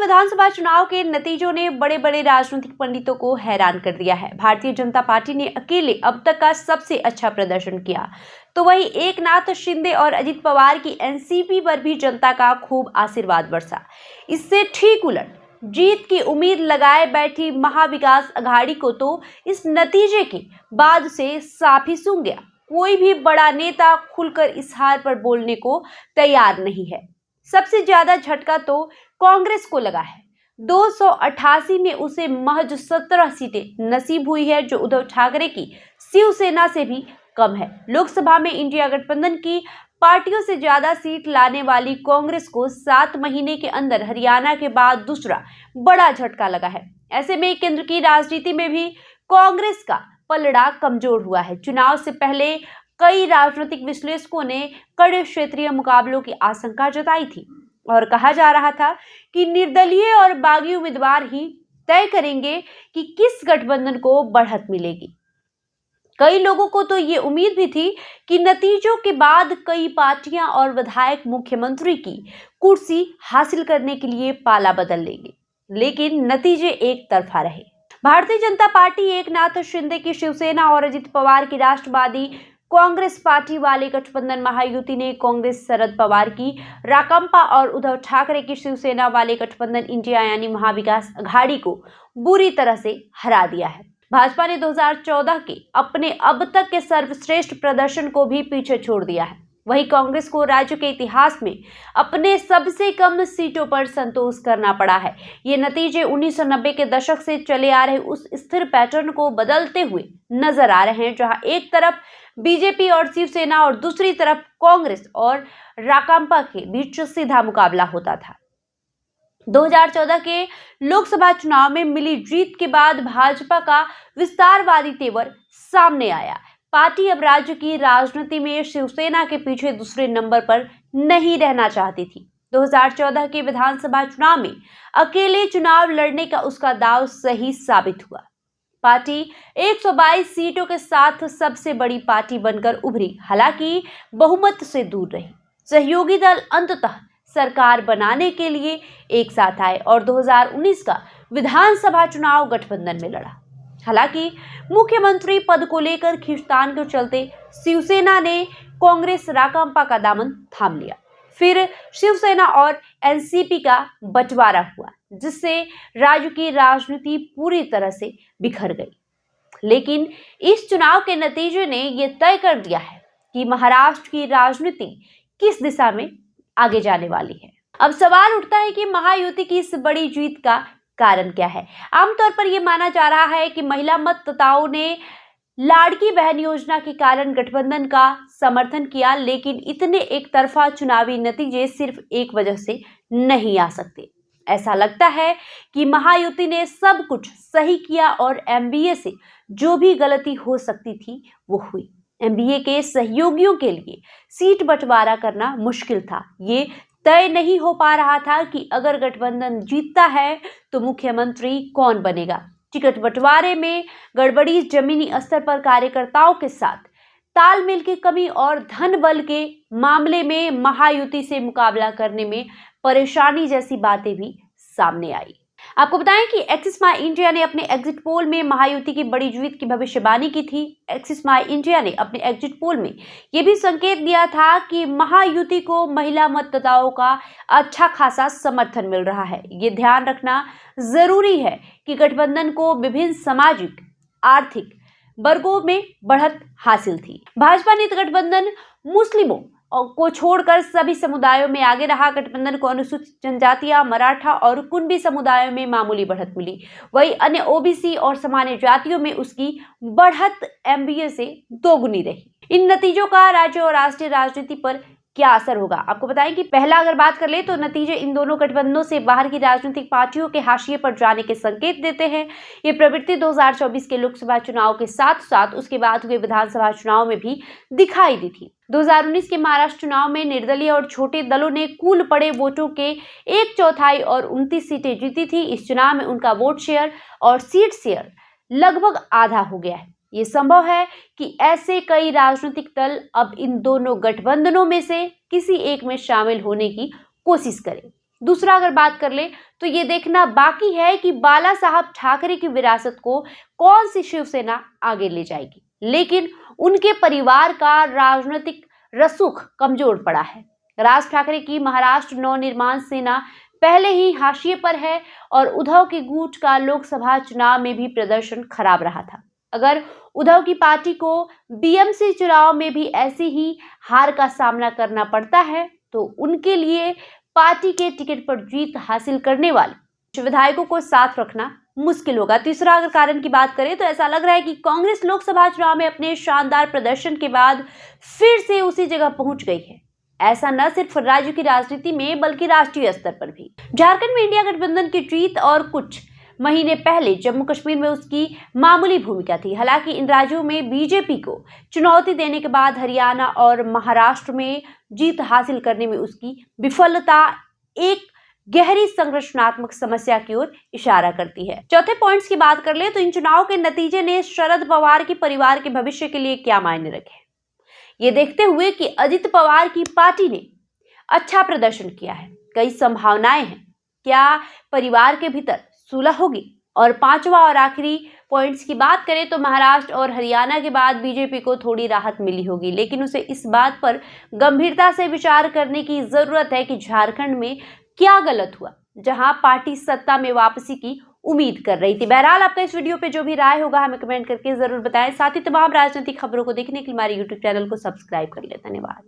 विधानसभा चुनाव के नतीजों ने बड़े बड़े राजनीतिक पंडितों को हैरान कर दिया है। भारतीय जनता पार्टी ने अकेले अब तक का सबसे अच्छा प्रदर्शन किया, तो वहीं एकनाथ शिंदे और अजित पवार की एनसीपी पर भी जनता का खूब आशीर्वाद बरसा। इससे ठीक उलट जीत की उम्मीद लगाए बैठी महाविकास अघाड़ी को तो इस नतीजे के बाद से साफ ही सूंघ गया। कोई भी बड़ा नेता खुलकर इस हार पर बोलने को तैयार नहीं है। सबसे ज्यादा झटका तो कांग्रेस को लगा है। 288 में उसे महज 17 सीटें नसीब हुई है, जो उद्धव ठाकरे की शिवसेना से भी कम है। लोकसभा में इंडिया गठबंधन की पार्टियों से ज्यादा सीट लाने वाली कांग्रेस को 7 महीने के अंदर हरियाणा के बाद दूसरा बड़ा झटका लगा है। ऐसे में केंद्र की राजनीति में भी कांग्रेस का पलड़ा कमजोर हुआ है। चुनाव से पहले कई राजनीतिक विश्लेषकों ने कड़े क्षेत्रीय मुकाबलों की आशंका जताई थी और कहा जा रहा था कि निर्दलीय और बागी उम्मीदवार ही तय करेंगे कि किस गठबंधन को बढ़त मिलेगी। कई लोगों को तो ये उम्मीद भी थी कि नतीजों के बाद कई पार्टियां और विधायक मुख्यमंत्री की कुर्सी हासिल करने के लिए पाला बदल लेंगे, लेकिन नतीजे एक तरफा रहे। भारतीय जनता पार्टी एकनाथ शिंदे की शिवसेना और अजित पवार की राष्ट्रवादी कांग्रेस पार्टी वाले गठबंधन महायुति ने कांग्रेस शरद पवार की राकांपा और उद्धव ठाकरे की शिवसेना वाले गठबंधन इंडिया यानी महाविकास अघाड़ी को बुरी तरह से हरा दिया है। भाजपा ने 2014 के अपने अब तक के सर्वश्रेष्ठ प्रदर्शन को भी पीछे छोड़ दिया है। वहीं कांग्रेस को राज्य के इतिहास में अपने सबसे कम सीटों पर संतोष करना पड़ा है। ये नतीजे 1990 के दशक से चले आ रहे उस स्थिर पैटर्न को बदलते हुए नजर आ रहे हैं, जहां एक तरफ बीजेपी और शिवसेना और दूसरी तरफ कांग्रेस और राकांपा के बीच सीधा मुकाबला होता था। 2014 के लोकसभा चुनाव में मिली जीत के बाद भाजपा का विस्तारवादी तेवर सामने आया। पार्टी अब राज्य की राजनीति में शिवसेना के पीछे दूसरे नंबर पर नहीं रहना चाहती थी। 2014 के विधानसभा चुनाव में अकेले चुनाव लड़ने का उसका दांव सही साबित हुआ। पार्टी 122 सीटों के साथ सबसे बड़ी पार्टी बनकर उभरी, हालांकि बहुमत से दूर रही। सहयोगी दल अंततः सरकार बनाने के लिए एक साथ आए और 2019 का विधानसभा चुनाव गठबंधन में लड़ा। हालांकि मुख्यमंत्री पद को लेकर खींचतान के चलते शिवसेना ने कांग्रेस राकांपा का दामन थाम लिया। फिर शिवसेना और एनसीपी का बंटवारा हुआ, जिससे राज्य की राजनीति पूरी तरह से बिखर गई। लेकिन इस चुनाव के नतीजे ने यह तय कर दिया है कि महाराष्ट्र की राजनीति किस दिशा में आगे जाने वाली है। अब सवाल उठता है कि महायुति की इस बड़ी जीत का कारण क्या है। आमतौर पर यह माना जा रहा है कि महिला मतदाताओं ने लाड़की बहन योजना के कारण गठबंधन का समर्थन किया, लेकिन इतने एक तरफा चुनावी नतीजे सिर्फ एक वजह से नहीं आ सकते। ऐसा लगता है कि महायुति ने सब कुछ सही किया और एमबीए से जो भी गलती हो सकती थी वो हुई। एमबीए के सहयोगियों के लिए सीट बंटवारा करना मुश्किल था। ये तय नहीं हो पा रहा था कि अगर गठबंधन जीतता है तो मुख्यमंत्री कौन बनेगा। टिकट बंटवारे में गड़बड़ी, जमीनी स्तर पर कार्यकर्ताओं के साथ तालमेल की कमी और धन बल के मामले में महायुति से मुकाबला करने में परेशानी जैसी बातें भी सामने आई। आपको बताएं कि एक्सिस माई इंडिया ने अपने एग्जिट पोल में महायुति की बड़ी जीत की भविष्यवाणी की थी। एक्सिस माई इंडिया ने अपने एग्जिट पोल में यह भी संकेत दिया था कि महायुति को महिला मतदाताओं का अच्छा खासा समर्थन मिल रहा है। ये ध्यान रखना जरूरी है कि गठबंधन को विभिन्न सामाजिक आर्थिक वर्गों में बढ़त हासिल थी। भाजपा ने गठबंधन मुस्लिमों को छोड़कर सभी समुदायों में आगे रहा। गठबंधन को अनुसूचित जनजातियां, मराठा और कुणबी समुदायों में मामूली बढ़त मिली। वहीं अन्य ओबीसी और सामान्य जातियों में उसकी बढ़त एमबीए से दोगुनी रही। इन नतीजों का राज्य और राष्ट्रीय राजनीति पर क्या असर होगा? आपको बताएं कि पहला अगर बात कर ले तो नतीजे इन दोनों गठबंधनों से बाहर की राजनीतिक पार्टियों के हाशिए पर जाने के संकेत देते हैं। ये प्रवृत्ति 2024 के लोकसभा चुनाव के साथ साथ उसके बाद हुए विधानसभा चुनाव में भी दिखाई दी थी। 2019 के महाराष्ट्र चुनाव में निर्दलीय और छोटे दलों ने कुल पड़े वोटों के 1/4 और 29 सीटें जीती थी। इस चुनाव में उनका वोट शेयर और सीट शेयर लगभग आधा हो गया है। ये संभव है कि ऐसे कई राजनीतिक दल अब इन दोनों गठबंधनों में से किसी एक में शामिल होने की कोशिश करें। दूसरा अगर बात कर ले तो ये देखना बाकी है कि बाला साहब ठाकरे की विरासत को कौन सी शिवसेना आगे ले जाएगी, लेकिन उनके परिवार का राजनीतिक रसूख कमजोर पड़ा है। राज ठाकरे की महाराष्ट्र नवनिर्माण सेना पहले ही हाशिए पर है और उद्धव के गुट का लोकसभा चुनाव में भी प्रदर्शन खराब रहा था। अगर उद्धव की पार्टी को बीएमसी चुनाव में भी ऐसी ही हार का सामना करना पड़ता है तो उनके लिए पार्टी के टिकट पर जीत हासिल करने वाले विधायकों को साथ रखना मुश्किल होगा। तीसरा अगर कारण की बात करें तो ऐसा लग रहा है कि कांग्रेस लोकसभा चुनाव में अपने शानदार प्रदर्शन के बाद फिर से उसी जगह पहुंच गई है। ऐसा न सिर्फ राज्य की राजनीति में बल्कि राष्ट्रीय स्तर पर भी। झारखंड में इंडिया गठबंधन की जीत और कुछ महीने पहले जम्मू कश्मीर में उसकी मामूली भूमिका थी। हालांकि इन राज्यों में बीजेपी को चुनौती देने के बाद हरियाणा और महाराष्ट्र में जीत हासिल करने में उसकी विफलता एक गहरी संरचनात्मक समस्या की ओर इशारा करती है। चौथे पॉइंट्स की बात कर ले तो इन चुनाव के नतीजे ने शरद पवार के परिवार के भविष्य के लिए क्या मायने रखे, ये देखते हुए कि अजित पवार की पार्टी ने अच्छा प्रदर्शन किया है, कई संभावनाएं हैं। क्या परिवार के भीतर सुलह होगी? और पांचवा और आखिरी पॉइंट्स की बात करें तो महाराष्ट्र और हरियाणा के बाद बीजेपी को थोड़ी राहत मिली होगी, लेकिन उसे इस बात पर गंभीरता से विचार करने की जरूरत है कि झारखंड में क्या गलत हुआ जहां पार्टी सत्ता में वापसी की उम्मीद कर रही थी। बहरहाल आपका इस वीडियो पे जो भी राय होगा हमें कमेंट करके जरूर बताएं। साथ ही तमाम राजनीतिक खबरों को देखने के लिए हमारे यूट्यूब चैनल को सब्सक्राइब कर लें। धन्यवाद।